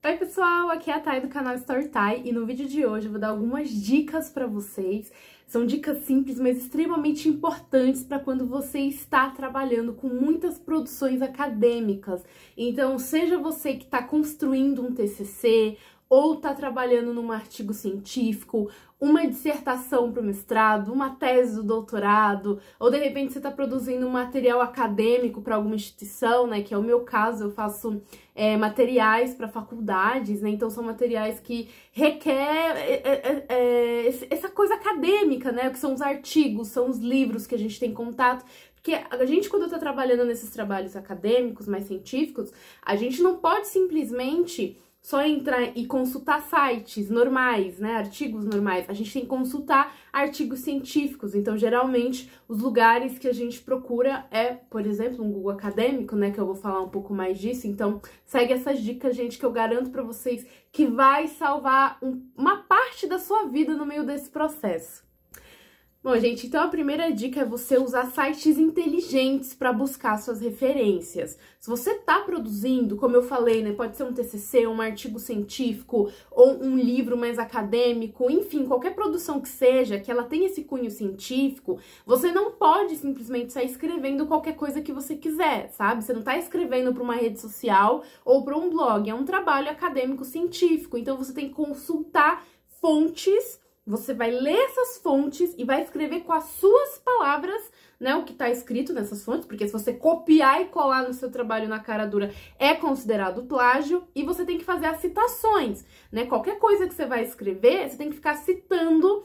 Oi pessoal, aqui é a Thay do canal Storytime e no vídeo de hoje eu vou dar algumas dicas pra vocês. São dicas simples, mas extremamente importantes para quando você está trabalhando com muitas produções acadêmicas. Então, seja você que está construindo um TCC ou está trabalhando num artigo científico, uma dissertação para o mestrado, uma tese do doutorado, ou de repente você está produzindo um material acadêmico para alguma instituição, né? Que é o meu caso, eu faço materiais para faculdades, né? Então são materiais que requer essa coisa acadêmica, né? Que são os artigos, são os livros que a gente tem contato. Porque a gente, quando tá trabalhando nesses trabalhos acadêmicos, mais científicos, a gente não pode simplesmente só entrar e consultar sites normais, né, artigos normais. A gente tem que consultar artigos científicos. Então, geralmente, os lugares que a gente procura é, por exemplo, um Google acadêmico, né, que eu vou falar um pouco mais disso. Então, segue essas dicas, gente, que eu garanto pra vocês que vai salvar uma parte da sua vida no meio desse processo. Bom, gente, então a primeira dica é você usar sites inteligentes para buscar suas referências. Se você está produzindo, como eu falei, né, pode ser um TCC, um artigo científico ou um livro mais acadêmico, enfim, qualquer produção que seja, que ela tenha esse cunho científico, você não pode simplesmente sair escrevendo qualquer coisa que você quiser, sabe? Você não está escrevendo para uma rede social ou para um blog, é um trabalho acadêmico científico, então você tem que consultar fontes. Você vai ler essas fontes e vai escrever com as suas palavras, né, o que tá escrito nessas fontes, porque se você copiar e colar no seu trabalho na cara dura, é considerado plágio, e você tem que fazer as citações, né, qualquer coisa que você vai escrever, você tem que ficar citando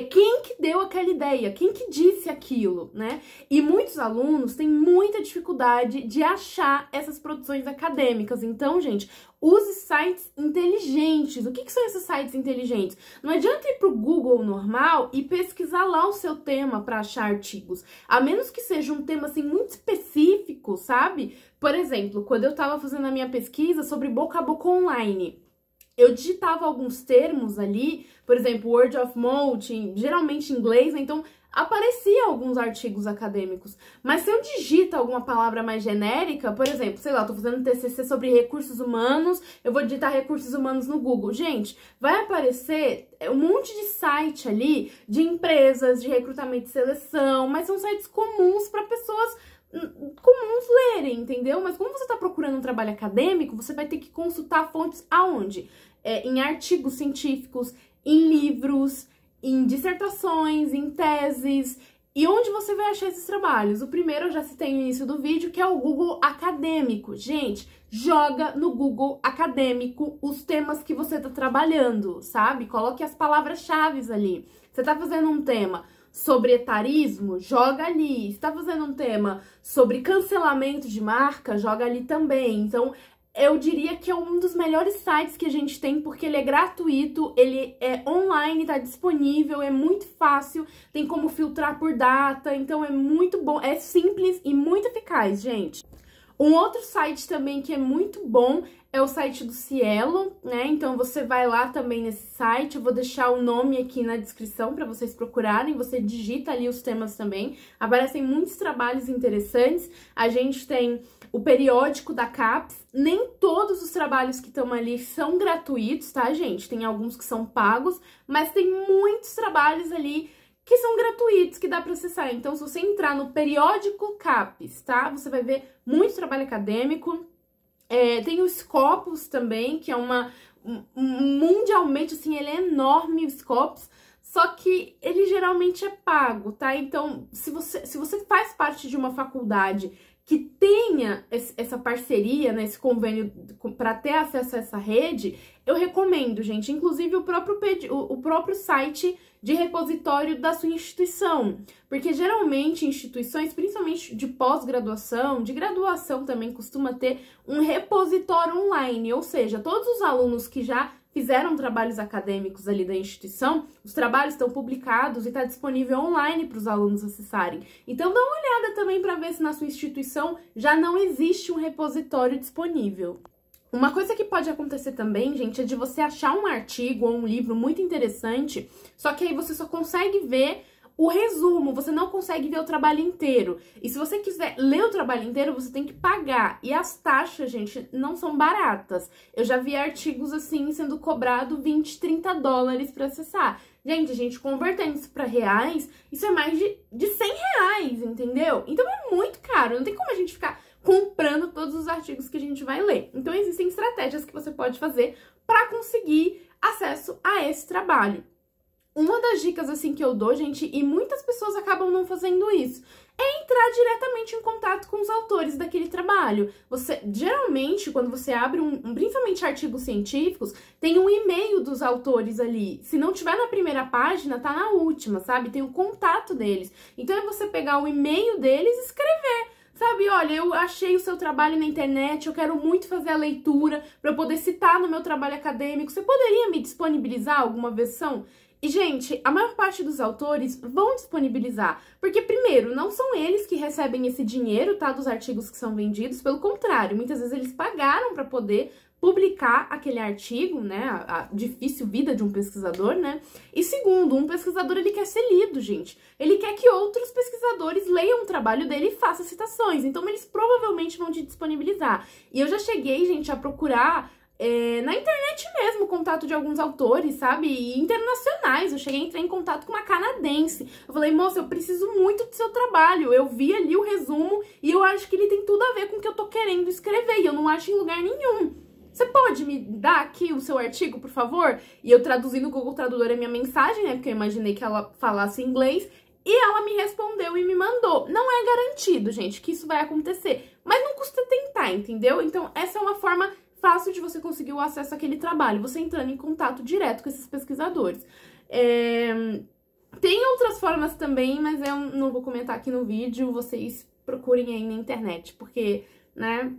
quem que deu aquela ideia, quem que disse aquilo, né? E muitos alunos têm muita dificuldade de achar essas produções acadêmicas. Então, gente, use sites inteligentes. O que são esses sites inteligentes? Não adianta ir pro Google normal e pesquisar lá o seu tema para achar artigos. A menos que seja um tema, assim, muito específico, sabe? Por exemplo, quando eu tava fazendo a minha pesquisa sobre boca a boca online, eu digitava alguns termos ali, por exemplo, word of mouth, geralmente em inglês, né? Então aparecia alguns artigos acadêmicos. Mas se eu digito alguma palavra mais genérica, por exemplo, sei lá, eu tô fazendo um TCC sobre recursos humanos, eu vou digitar recursos humanos no Google. Gente, vai aparecer um monte de site ali, de empresas, de recrutamento e seleção, mas são sites comuns para pessoas comuns lerem, entendeu? Mas como você está procurando um trabalho acadêmico, você vai ter que consultar fontes aonde? Em artigos científicos, em livros, em dissertações, em teses. E onde você vai achar esses trabalhos? O primeiro eu já citei no início do vídeo, que é o Google Acadêmico. Gente, joga no Google Acadêmico os temas que você está trabalhando, sabe? Coloque as palavras-chave ali. Você está fazendo um tema sobre etarismo, joga ali. Está fazendo um tema sobre cancelamento de marca, joga ali também. Então, eu diria que é um dos melhores sites que a gente tem, porque ele é gratuito, ele é online, tá disponível, é muito fácil, tem como filtrar por data, então é muito bom, é simples e muito eficaz, gente. Um outro site também que é muito bom é o site do Cielo, né? Então você vai lá também nesse site, eu vou deixar o nome aqui na descrição para vocês procurarem, você digita ali os temas também, aparecem muitos trabalhos interessantes, a gente tem o periódico da CAPES. Nem todos os trabalhos que estão ali são gratuitos, tá, gente? Tem alguns que são pagos, mas tem muitos trabalhos ali que são gratuitos, que dá para acessar. Então, se você entrar no periódico CAPES, tá? Você vai ver muito trabalho acadêmico. Tem o Scopus também, que é mundialmente, assim, ele é enorme, o Scopus. Só que ele geralmente é pago, tá? Então, se você faz parte de uma faculdade que tenha essa parceria, né, esse convênio para ter acesso a essa rede, eu recomendo, gente, inclusive o próprio site de repositório da sua instituição, porque geralmente instituições, principalmente de pós-graduação, de graduação também, costuma ter um repositório online, ou seja, todos os alunos que já fizeram trabalhos acadêmicos ali da instituição, os trabalhos estão publicados e está disponível online para os alunos acessarem. Então dá uma olhada também para ver se na sua instituição já não existe um repositório disponível. Uma coisa que pode acontecer também, gente, é de você achar um artigo ou um livro muito interessante, só que aí você só consegue ver o resumo, você não consegue ver o trabalho inteiro. E se você quiser ler o trabalho inteiro, você tem que pagar. E as taxas, gente, não são baratas. Eu já vi artigos assim sendo cobrado 20, 30 dólares para acessar. Gente, a gente convertendo isso para reais, isso é mais de 100 reais, entendeu? Então é muito caro, não tem como a gente ficar comprando todos os artigos que a gente vai ler. Então existem estratégias que você pode fazer para conseguir acesso a esse trabalho. Uma das dicas, assim, que eu dou, gente, e muitas pessoas acabam não fazendo isso, é entrar diretamente em contato com os autores daquele trabalho. Você, geralmente, quando você abre principalmente artigos científicos, tem um e-mail dos autores ali. Se não tiver na primeira página, tá na última, sabe? Tem o contato deles. Então é você pegar o e-mail deles e escrever. Sabe, olha, eu achei o seu trabalho na internet, eu quero muito fazer a leitura para eu poder citar no meu trabalho acadêmico. Você poderia me disponibilizar alguma versão? E, gente, a maior parte dos autores vão disponibilizar, porque, primeiro, não são eles que recebem esse dinheiro, tá, dos artigos que são vendidos, pelo contrário, muitas vezes eles pagaram para poder publicar aquele artigo, né, a difícil vida de um pesquisador, né, e segundo, um pesquisador, ele quer ser lido, gente, ele quer que outros pesquisadores leiam o trabalho dele e façam citações, então eles provavelmente vão te disponibilizar. E eu já cheguei, gente, a procurar na internet mesmo, contato de alguns autores, sabe, e internacionais. Eu cheguei a entrar em contato com uma canadense. Eu falei, moça, eu preciso muito do seu trabalho. Eu vi ali o resumo e eu acho que ele tem tudo a ver com o que eu tô querendo escrever e eu não acho em lugar nenhum. Você pode me dar aqui o seu artigo, por favor? E eu traduzi no Google Tradutor a minha mensagem, né, porque eu imaginei que ela falasse inglês. E ela me respondeu e me mandou. Não é garantido, gente, que isso vai acontecer, mas não custa tentar, entendeu? Então, essa é uma forma fácil de você conseguir o acesso àquele trabalho, você entrando em contato direto com esses pesquisadores. Tem outras formas também, mas eu não vou comentar aqui no vídeo, vocês procurem aí na internet, porque, né...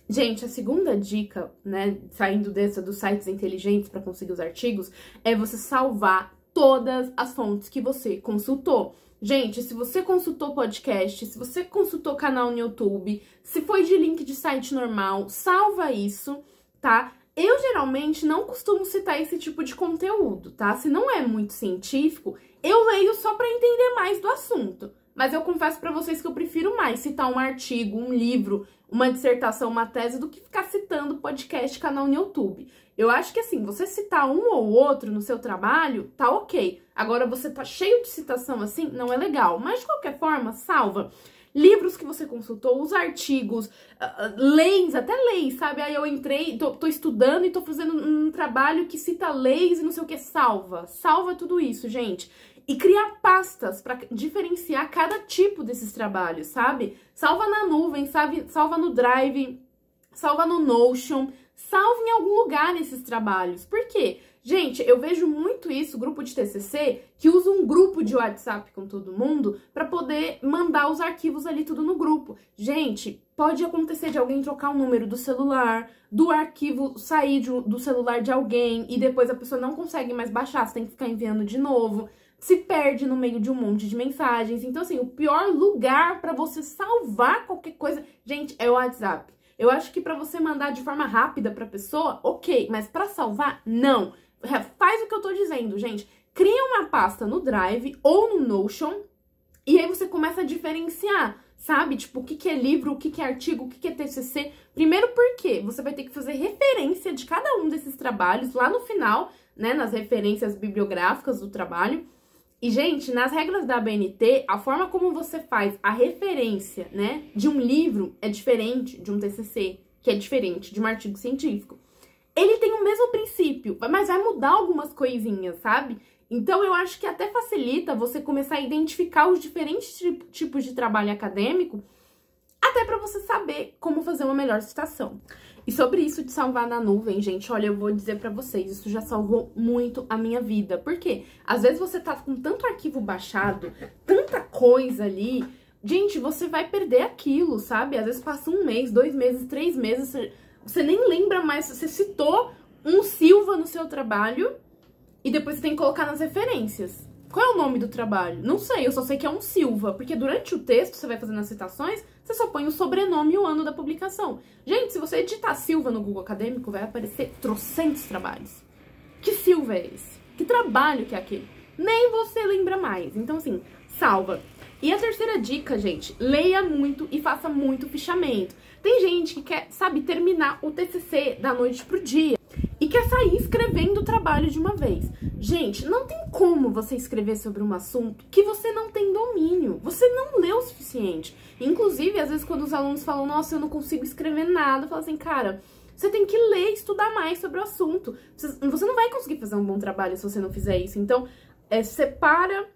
Gente, a segunda dica, né, saindo dos sites inteligentes para conseguir os artigos, é você salvar todas as fontes que você consultou. Gente, se você consultou podcast, se você consultou canal no YouTube, se foi de link de site normal, salva isso, tá? Eu geralmente não costumo citar esse tipo de conteúdo, tá? Se não é muito científico, eu leio só para entender mais do assunto. Mas eu confesso para vocês que eu prefiro mais citar um artigo, um livro, uma dissertação, uma tese, do que ficar citando podcast, canal no YouTube. Eu acho que assim, você citar um ou outro no seu trabalho, tá ok. Agora, você tá cheio de citação assim, não é legal. Mas, de qualquer forma, salva livros que você consultou, os artigos, leis, até leis, sabe? Aí eu entrei, tô estudando e tô fazendo um trabalho que cita leis e não sei o que, salva. Salva tudo isso, gente. E criar pastas para diferenciar cada tipo desses trabalhos, sabe? Salva na nuvem, salva no Drive, salva no Notion, salva em algum lugar esses trabalhos. Por quê? Gente, eu vejo muito isso, grupo de TCC, que usa um grupo de WhatsApp com todo mundo para poder mandar os arquivos ali tudo no grupo. Gente, pode acontecer de alguém trocar o número do celular, do arquivo sair do celular de alguém e depois a pessoa não consegue mais baixar, você tem que ficar enviando de novo. Se perde no meio de um monte de mensagens. Então, assim, o pior lugar para você salvar qualquer coisa, gente, é o WhatsApp. Eu acho que para você mandar de forma rápida pra pessoa, ok, mas para salvar, não. Faz o que eu tô dizendo, gente. Cria uma pasta no Drive ou no Notion e aí você começa a diferenciar, sabe? Tipo, o que é livro, o que é artigo, o que é TCC. Primeiro porque você vai ter que fazer referência de cada um desses trabalhos lá no final, né, nas referências bibliográficas do trabalho. E, gente, nas regras da ABNT, a forma como você faz a referência, né, de um livro é diferente de um TCC, que é diferente de um artigo científico. Ele tem o mesmo princípio, mas vai mudar algumas coisinhas, sabe? Então, eu acho que até facilita você começar a identificar os diferentes tipos de trabalho acadêmico, até para você saber como fazer uma melhor citação. E sobre isso de salvar na nuvem, gente, olha, eu vou dizer pra vocês, isso já salvou muito a minha vida. Por quê? Às vezes você tá com tanto arquivo baixado, tanta coisa ali, gente, você vai perder aquilo, sabe? Às vezes passa 1 mês, 2 meses, 3 meses, você nem lembra mais, você citou um Silva no seu trabalho e depois você tem que colocar nas referências. Qual é o nome do trabalho? Não sei, eu só sei que é um Silva, porque durante o texto, você vai fazendo as citações, você só põe o sobrenome e o ano da publicação. Gente, se você editar Silva no Google Acadêmico, vai aparecer trocentos trabalhos. Que Silva é esse? Que trabalho que é aquele? nem você lembra mais. Então, assim, salva. E a terceira dica, gente, leia muito e faça muito fichamento. Tem gente que quer, sabe, terminar o TCC da noite pro dia e quer sair escrevendo o trabalho de uma vez. Gente, não tem como você escrever sobre um assunto que você não tem domínio. Você não leu o suficiente. Inclusive, às vezes, quando os alunos falam, nossa, eu não consigo escrever nada, eu falo assim, cara, você tem que ler e estudar mais sobre o assunto. Você não vai conseguir fazer um bom trabalho se você não fizer isso. Então, separa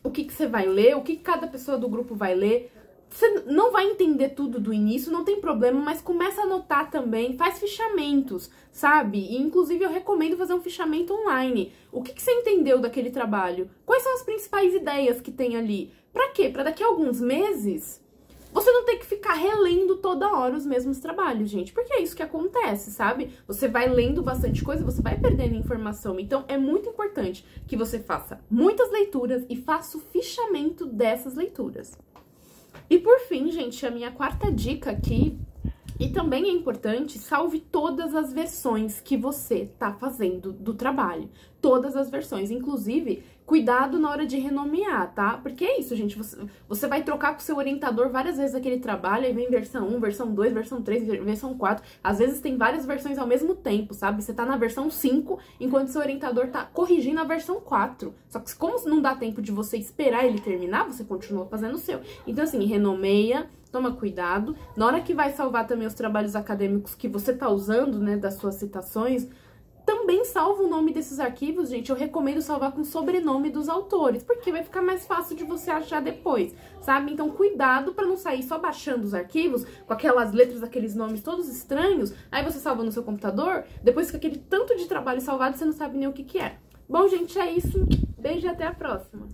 o que você vai ler, o que cada pessoa do grupo vai ler. Você não vai entender tudo do início, não tem problema, mas começa a anotar também, faz fichamentos, sabe? E, inclusive, eu recomendo fazer um fichamento online. O que você entendeu daquele trabalho? Quais são as principais ideias que tem ali? Pra quê? Pra daqui a alguns meses, você não ter que ficar relendo toda hora os mesmos trabalhos, gente. Porque é isso que acontece, sabe? Você vai lendo bastante coisa, você vai perdendo informação. Então, é muito importante que você faça muitas leituras e faça o fichamento dessas leituras. E por fim, gente, a minha quarta dica aqui, e também é importante, salve todas as versões que você tá fazendo do trabalho. Todas as versões, inclusive, cuidado na hora de renomear, tá? Porque é isso, gente, você vai trocar com o seu orientador várias vezes aquele trabalho, aí vem versão 1, versão 2, versão 3, versão 4. Às vezes tem várias versões ao mesmo tempo, sabe? Você tá na versão 5, enquanto seu orientador tá corrigindo a versão 4. Só que como não dá tempo de você esperar ele terminar, você continua fazendo o seu. Então, assim, renomeia, toma cuidado. Na hora que vai salvar também os trabalhos acadêmicos que você tá usando, né, das suas citações, também salva o nome desses arquivos, gente. Eu recomendo salvar com o sobrenome dos autores, porque vai ficar mais fácil de você achar depois, sabe? Então, cuidado pra não sair só baixando os arquivos, com aquelas letras, aqueles nomes todos estranhos, aí você salva no seu computador, depois com aquele tanto de trabalho salvado, você não sabe nem o que é. Bom, gente, é isso. Beijo e até a próxima.